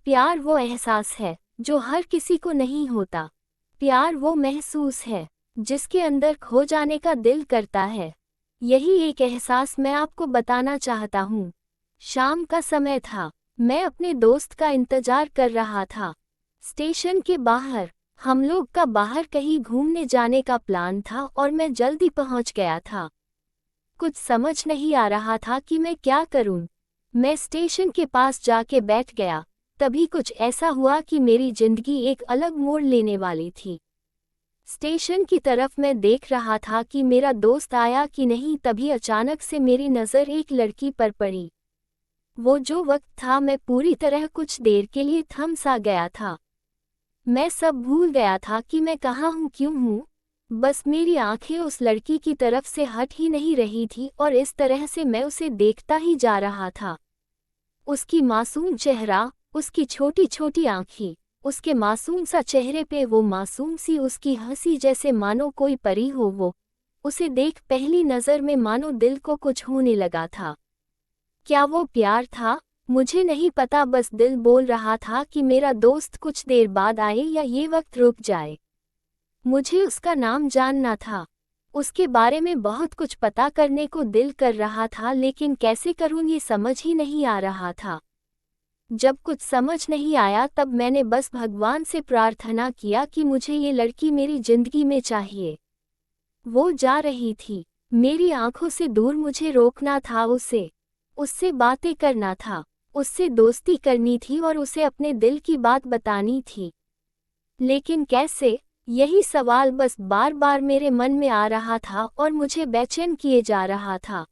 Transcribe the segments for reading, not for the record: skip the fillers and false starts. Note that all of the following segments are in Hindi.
प्यार वो एहसास है जो हर किसी को नहीं होता। प्यार वो महसूस है जिसके अंदर खो जाने का दिल करता है। यही एक एहसास मैं आपको बताना चाहता हूँ। शाम का समय था, मैं अपने दोस्त का इंतजार कर रहा था। स्टेशन के बाहर हम लोग का बाहर कहीं घूमने जाने का प्लान था और मैं जल्दी पहुंच गया था। कुछ समझ नहीं आ रहा था कि मैं क्या करूं। मैं स्टेशन के पास जाके बैठ गया। तभी कुछ ऐसा हुआ कि मेरी जिंदगी एक अलग मोड़ लेने वाली थी। स्टेशन की तरफ मैं देख रहा था कि मेरा दोस्त आया कि नहीं, तभी अचानक से मेरी नज़र एक लड़की पर पड़ी। वो जो वक्त था, मैं पूरी तरह कुछ देर के लिए थम सा गया था। मैं सब भूल गया था कि मैं कहाँ हूँ, क्यों हूँ। बस मेरी आंखें उस लड़की की तरफ से हट ही नहीं रही थी और इस तरह से मैं उसे देखता ही जा रहा था। उसकी मासूम चेहरा, उसकी छोटी छोटी आँखें, उसके मासूम सा चेहरे पे वो मासूम सी उसकी हंसी, जैसे मानो कोई परी हो वो। उसे देख पहली नज़र में मानो दिल को कुछ होने लगा था। क्या वो प्यार था? मुझे नहीं पता, बस दिल बोल रहा था कि मेरा दोस्त कुछ देर बाद आए या ये वक्त रुक जाए। मुझे उसका नाम जानना था। उसके बारे में बहुत कुछ पता करने को दिल कर रहा था, लेकिन कैसे करूं ये समझ ही नहीं आ रहा था। जब कुछ समझ नहीं आया तब मैंने बस भगवान से प्रार्थना किया कि मुझे ये लड़की मेरी जिंदगी में चाहिए। वो जा रही थी, मेरी आंखों से दूर, मुझे रोकना था उसे। उससे बातें करना था, उससे दोस्ती करनी थी और उसे अपने दिल की बात बतानी थी। लेकिन कैसे? यही सवाल बस बार बार मेरे मन में आ रहा था और मुझे बेचैन किए जा रहा था।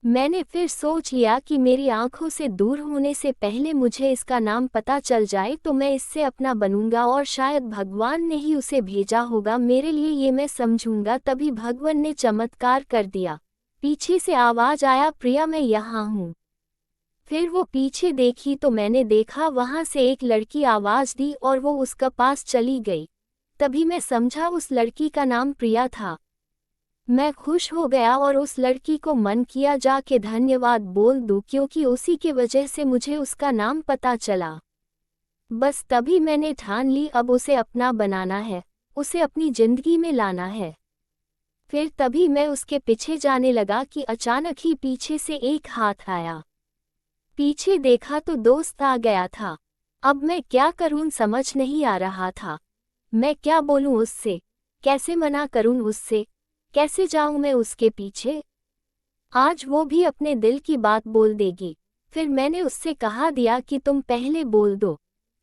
मैंने फिर सोच लिया कि मेरी आंखों से दूर होने से पहले मुझे इसका नाम पता चल जाए तो मैं इससे अपना बनूंगा और शायद भगवान ने ही उसे भेजा होगा मेरे लिए, ये मैं समझूंगा। तभी भगवान ने चमत्कार कर दिया। पीछे से आवाज आया, प्रिया मैं यहाँ हूँ। फिर वो पीछे देखी तो मैंने देखा वहां से एक लड़की आवाज दी और वो उसका पास चली गई। तभी मैं समझा उस लड़की का नाम प्रिया था। मैं खुश हो गया और उस लड़की को मन किया जाके धन्यवाद बोल दूं, क्योंकि उसी के वजह से मुझे उसका नाम पता चला। बस तभी मैंने ठान ली, अब उसे अपना बनाना है, उसे अपनी जिंदगी में लाना है। फिर तभी मैं उसके पीछे जाने लगा कि अचानक ही पीछे से एक हाथ आया। पीछे देखा तो दोस्त आ गया था। अब मैं क्या करूं समझ नहीं आ रहा था। मैं क्या बोलूं उससे, कैसे मना करूं उससे, कैसे जाऊं मैं उसके पीछे। आज वो भी अपने दिल की बात बोल देगी। फिर मैंने उससे कहा दिया कि तुम पहले बोल दो।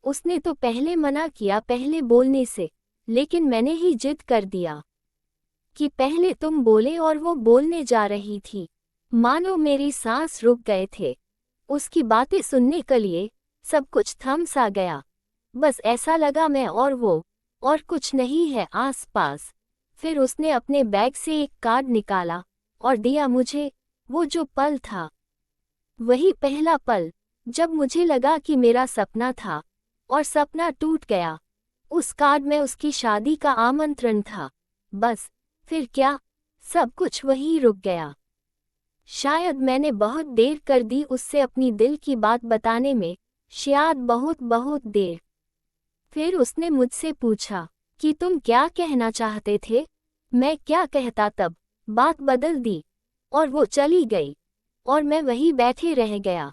उसने तो पहले मना किया पहले बोलने से, लेकिन मैंने ही जिद कर दिया कि पहले तुम बोले और वो बोलने जा रही थी। मानो मेरी सांस रुक गए थे। उसकी बातें सुनने के लिए सब कुछ थम सा गया। बस ऐसा लगा मैं और वो, और कुछ नहीं है आसपास। फिर उसने अपने बैग से एक कार्ड निकाला और दिया मुझे। वो जो पल था, वही पहला पल जब मुझे लगा कि मेरा सपना था और सपना टूट गया। उस कार्ड में उसकी शादी का आमंत्रण था। बस फिर क्या, सब कुछ वहीं रुक गया। शायद मैंने बहुत देर कर दी उससे अपनी दिल की बात बताने में, शायद बहुत बहुत देर। फिर उसने मुझसे पूछा कि तुम क्या कहना चाहते थे। मैं क्या कहता, तब बात बदल दी और वो चली गई और मैं वहीं बैठे रह गया।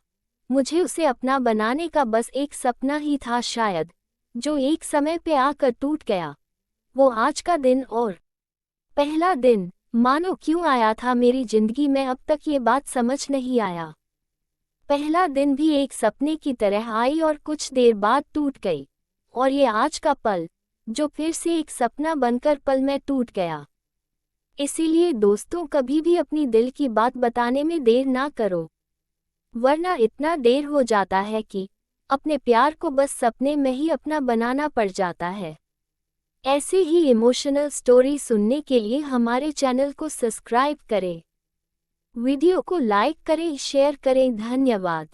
मुझे उसे अपना बनाने का बस एक सपना ही था शायद, जो एक समय पे आकर टूट गया। वो आज का दिन और पहला दिन मानो क्यों आया था मेरी जिंदगी में, अब तक ये बात समझ नहीं आया। पहला दिन भी एक सपने की तरह आई और कुछ देर बाद टूट गई, और ये आज का पल जो फिर से एक सपना बनकर पल में टूट गया। इसीलिए दोस्तों, कभी भी अपनी दिल की बात बताने में देर ना करो, वरना इतना देर हो जाता है कि अपने प्यार को बस सपने में ही अपना बनाना पड़ जाता है। ऐसे ही इमोशनल स्टोरी सुनने के लिए हमारे चैनल को सब्सक्राइब करें, वीडियो को लाइक करें, शेयर करें। धन्यवाद।